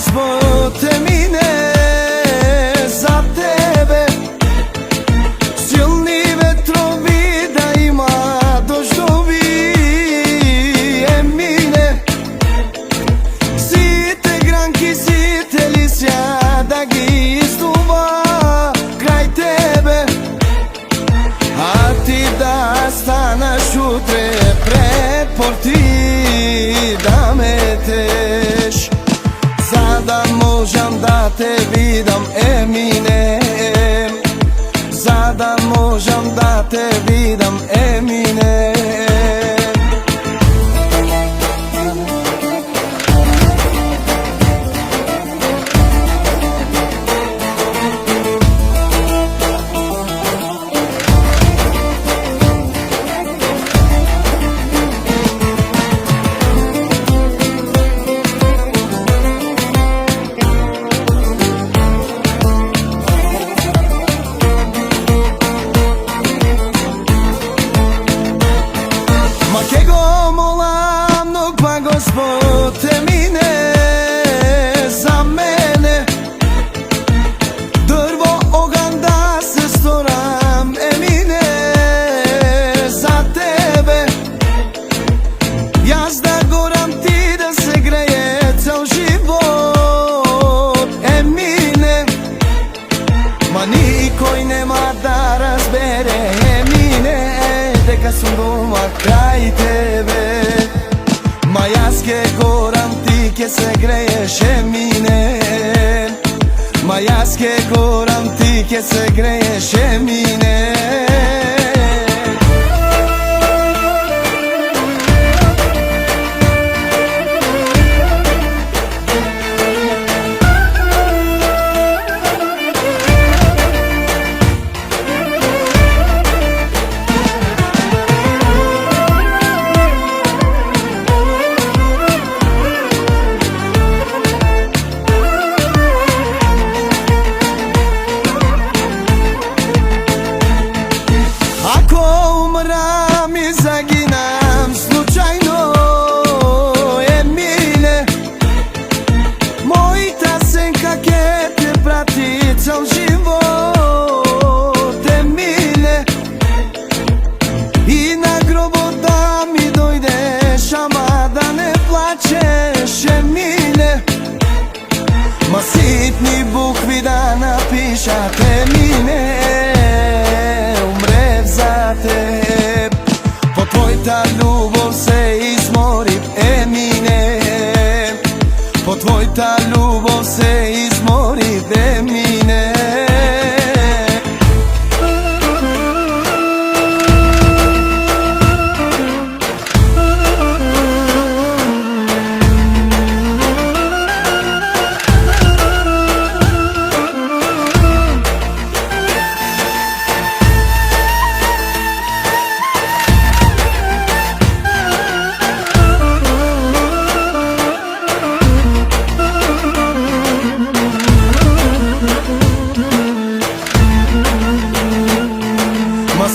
Господ мине за тебе. Силни ветрови да има, дождови мине. Сите гранки, сите листя да ги изтува край тебе. А ти да станеш утре пред порти да метеш, за да можам да те видам, Еминем. За да можам да те видам, Еминем. Господ мине за мене. Дърво, огън да се сторам, мине за тебе. И аз да горам, ти да се грее цял живот, мине. Ма никой нема да разбере, мине, дека съм дома край тебе. Ма аз ке горам, ти ке се грееш, Еминем. Ма аз ке горам, ти ке се грееш, Еминем. Умрам и загинам случайно, Емине. Моята сенка ке те прати цял живот, Емине. И на гроба да ми дойдеш, ама да не плачеш, Емине. Ма ситни букви да напишат, Емине. Умрев за теб, по твоята любов се изморих, Еминем. По твоята любов се изморих, Еминем.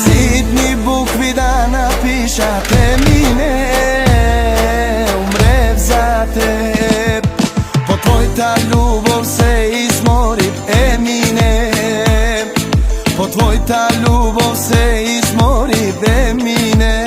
Ситни букви да напишат, Емине. Умрев за теб, по твоята любов се изморих, Емине. По твоята любов се изморих, Емине.